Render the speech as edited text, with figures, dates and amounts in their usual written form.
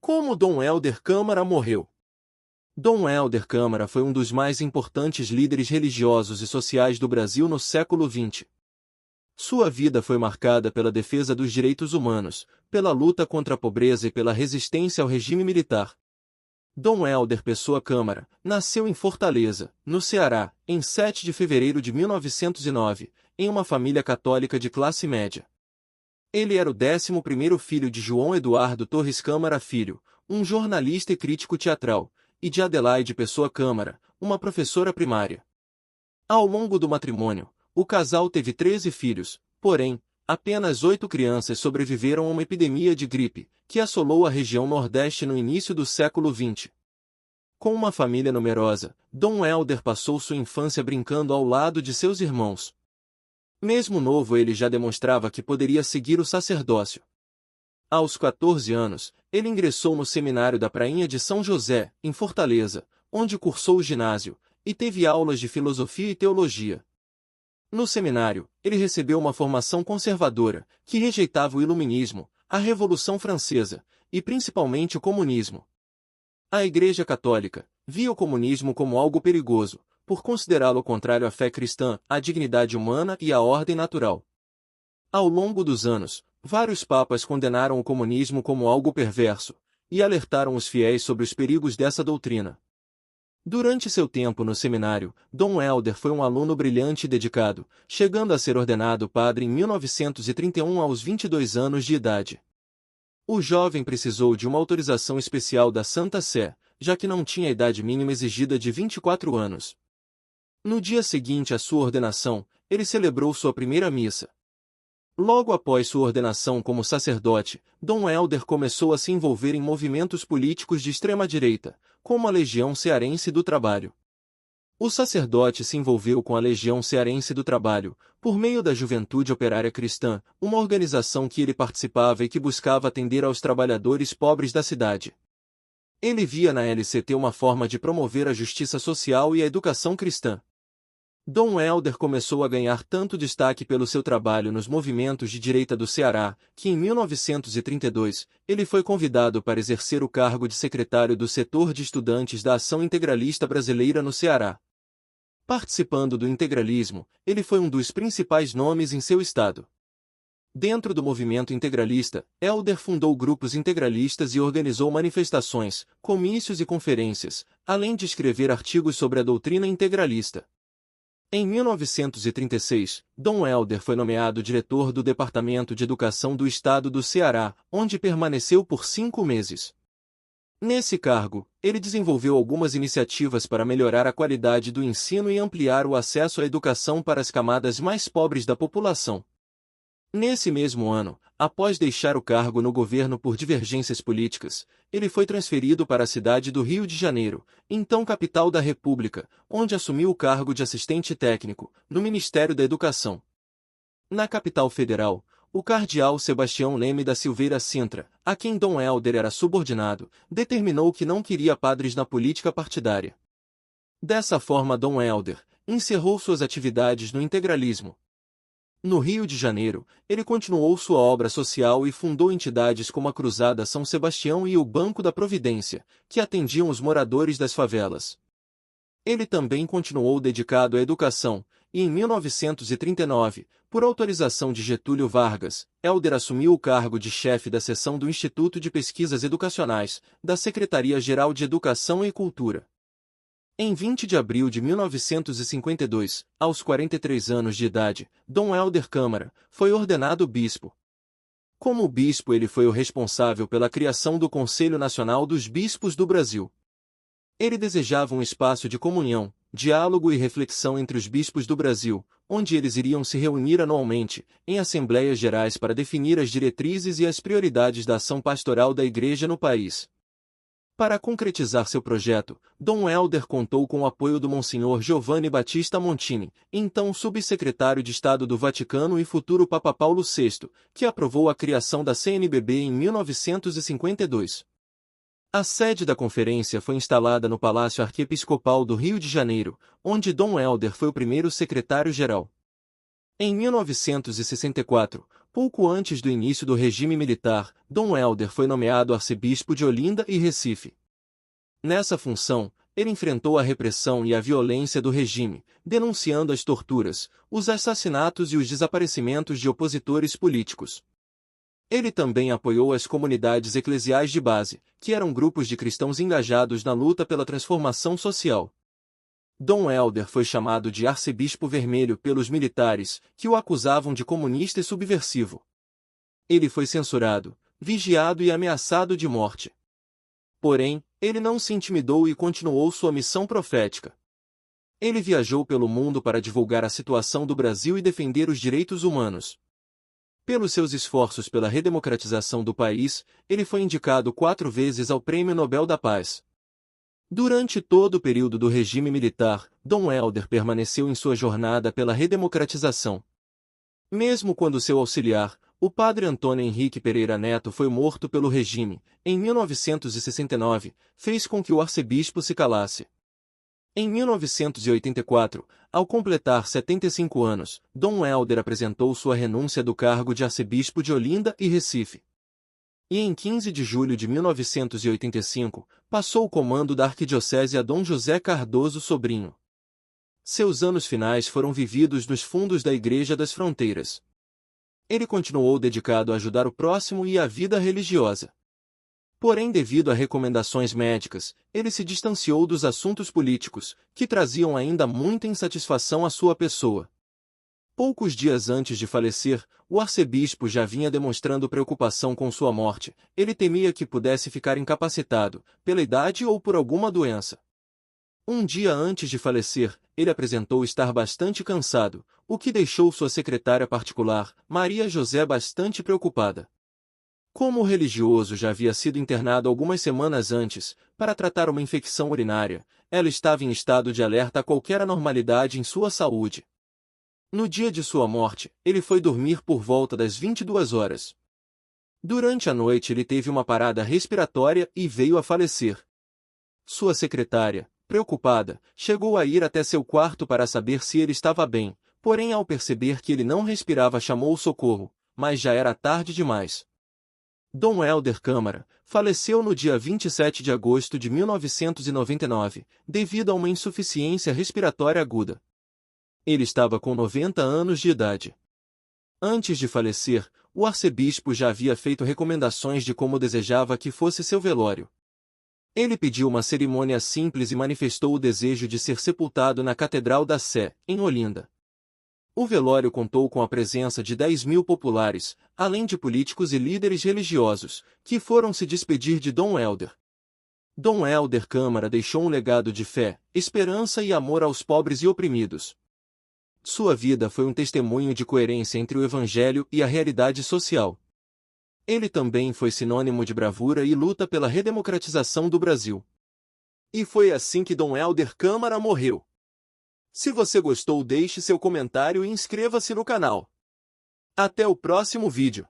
Como Dom Helder Câmara morreu? Dom Helder Câmara foi um dos mais importantes líderes religiosos e sociais do Brasil no século XX. Sua vida foi marcada pela defesa dos direitos humanos, pela luta contra a pobreza e pela resistência ao regime militar. Dom Helder Pessoa Câmara nasceu em Fortaleza, no Ceará, em 7 de fevereiro de 1909, em uma família católica de classe média. Ele era o 11º filho de João Eduardo Torres Câmara Filho, um jornalista e crítico teatral, e de Adelaide Pessoa Câmara, uma professora primária. Ao longo do matrimônio, o casal teve 13 filhos, porém, apenas 8 crianças sobreviveram a uma epidemia de gripe, que assolou a região Nordeste no início do século XX. Com uma família numerosa, Dom Helder passou sua infância brincando ao lado de seus irmãos. Mesmo novo, ele já demonstrava que poderia seguir o sacerdócio. Aos 14 anos, ele ingressou no seminário da Prainha de São José, em Fortaleza, onde cursou o ginásio, e teve aulas de filosofia e teologia. No seminário, ele recebeu uma formação conservadora, que rejeitava o iluminismo, a Revolução Francesa, e principalmente o comunismo. A Igreja Católica via o comunismo como algo perigoso, por considerá-lo contrário à fé cristã, à dignidade humana e à ordem natural. Ao longo dos anos, vários papas condenaram o comunismo como algo perverso, e alertaram os fiéis sobre os perigos dessa doutrina. Durante seu tempo no seminário, Dom Helder foi um aluno brilhante e dedicado, chegando a ser ordenado padre em 1931 aos 22 anos de idade. O jovem precisou de uma autorização especial da Santa Sé, já que não tinha a idade mínima exigida de 24 anos. No dia seguinte à sua ordenação, ele celebrou sua primeira missa. Logo após sua ordenação como sacerdote, Dom Helder começou a se envolver em movimentos políticos de extrema-direita, como a Legião Cearense do Trabalho. O sacerdote se envolveu com a Legião Cearense do Trabalho, por meio da Juventude Operária Cristã, uma organização que ele participava e que buscava atender aos trabalhadores pobres da cidade. Ele via na LCT uma forma de promover a justiça social e a educação cristã. Dom Helder começou a ganhar tanto destaque pelo seu trabalho nos movimentos de direita do Ceará, que em 1932, ele foi convidado para exercer o cargo de secretário do setor de estudantes da Ação Integralista Brasileira no Ceará. Participando do integralismo, ele foi um dos principais nomes em seu estado. Dentro do movimento integralista, Helder fundou grupos integralistas e organizou manifestações, comícios e conferências, além de escrever artigos sobre a doutrina integralista. Em 1936, Dom Helder foi nomeado diretor do Departamento de Educação do Estado do Ceará, onde permaneceu por 5 meses. Nesse cargo, ele desenvolveu algumas iniciativas para melhorar a qualidade do ensino e ampliar o acesso à educação para as camadas mais pobres da população. Nesse mesmo ano, após deixar o cargo no governo por divergências políticas, ele foi transferido para a cidade do Rio de Janeiro, então capital da República, onde assumiu o cargo de assistente técnico, no Ministério da Educação. Na capital federal, o cardeal Sebastião Leme da Silveira Sintra, a quem Dom Helder era subordinado, determinou que não queria padres na política partidária. Dessa forma, Dom Helder encerrou suas atividades no integralismo. No Rio de Janeiro, ele continuou sua obra social e fundou entidades como a Cruzada São Sebastião e o Banco da Providência, que atendiam os moradores das favelas. Ele também continuou dedicado à educação, e em 1939, por autorização de Getúlio Vargas, Helder assumiu o cargo de chefe da seção do Instituto de Pesquisas Educacionais, da Secretaria-Geral de Educação e Cultura. Em 20 de abril de 1952, aos 43 anos de idade, Dom Helder Câmara foi ordenado bispo. Como bispo, ele foi o responsável pela criação do Conselho Nacional dos Bispos do Brasil. Ele desejava um espaço de comunhão, diálogo e reflexão entre os bispos do Brasil, onde eles iriam se reunir anualmente, em assembleias gerais para definir as diretrizes e as prioridades da ação pastoral da Igreja no país. Para concretizar seu projeto, Dom Helder contou com o apoio do Monsenhor Giovanni Battista Montini, então subsecretário de Estado do Vaticano e futuro Papa Paulo VI, que aprovou a criação da CNBB em 1952. A sede da conferência foi instalada no Palácio Arquiepiscopal do Rio de Janeiro, onde Dom Helder foi o primeiro secretário-geral. Em 1964, pouco antes do início do regime militar, Dom Helder foi nomeado arcebispo de Olinda e Recife. Nessa função, ele enfrentou a repressão e a violência do regime, denunciando as torturas, os assassinatos e os desaparecimentos de opositores políticos. Ele também apoiou as comunidades eclesiais de base, que eram grupos de cristãos engajados na luta pela transformação social. Dom Helder foi chamado de Arcebispo Vermelho pelos militares, que o acusavam de comunista e subversivo. Ele foi censurado, vigiado e ameaçado de morte. Porém, ele não se intimidou e continuou sua missão profética. Ele viajou pelo mundo para divulgar a situação do Brasil e defender os direitos humanos. Pelos seus esforços pela redemocratização do país, ele foi indicado 4 vezes ao Prêmio Nobel da Paz. Durante todo o período do regime militar, Dom Helder permaneceu em sua jornada pela redemocratização. Mesmo quando seu auxiliar, o padre Antônio Henrique Pereira Neto foi morto pelo regime, em 1969, fez com que o arcebispo se calasse. Em 1984, ao completar 75 anos, Dom Helder apresentou sua renúncia do cargo de arcebispo de Olinda e Recife. E em 15 de julho de 1985, passou o comando da arquidiocese a Dom José Cardoso Sobrinho. Seus anos finais foram vividos nos fundos da Igreja das Fronteiras. Ele continuou dedicado a ajudar o próximo e à vida religiosa. Porém, devido a recomendações médicas, ele se distanciou dos assuntos políticos, que traziam ainda muita insatisfação à sua pessoa. Poucos dias antes de falecer, o arcebispo já vinha demonstrando preocupação com sua morte. Ele temia que pudesse ficar incapacitado, pela idade ou por alguma doença. Um dia antes de falecer, ele apresentou estar bastante cansado, o que deixou sua secretária particular, Maria José, bastante preocupada. Como o religioso já havia sido internado algumas semanas antes, para tratar uma infecção urinária, ela estava em estado de alerta a qualquer anormalidade em sua saúde. No dia de sua morte, ele foi dormir por volta das 22 horas. Durante a noite ele teve uma parada respiratória e veio a falecer. Sua secretária, preocupada, chegou a ir até seu quarto para saber se ele estava bem, porém ao perceber que ele não respirava chamou o socorro, mas já era tarde demais. Dom Helder Câmara faleceu no dia 27 de agosto de 1999, devido a uma insuficiência respiratória aguda. Ele estava com 90 anos de idade. Antes de falecer, o arcebispo já havia feito recomendações de como desejava que fosse seu velório. Ele pediu uma cerimônia simples e manifestou o desejo de ser sepultado na Catedral da Sé, em Olinda. O velório contou com a presença de 10.000 populares, além de políticos e líderes religiosos, que foram se despedir de Dom Helder. Dom Helder Câmara deixou um legado de fé, esperança e amor aos pobres e oprimidos. Sua vida foi um testemunho de coerência entre o Evangelho e a realidade social. Ele também foi sinônimo de bravura e luta pela redemocratização do Brasil. E foi assim que Dom Helder Câmara morreu. Se você gostou, deixe seu comentário e inscreva-se no canal. Até o próximo vídeo.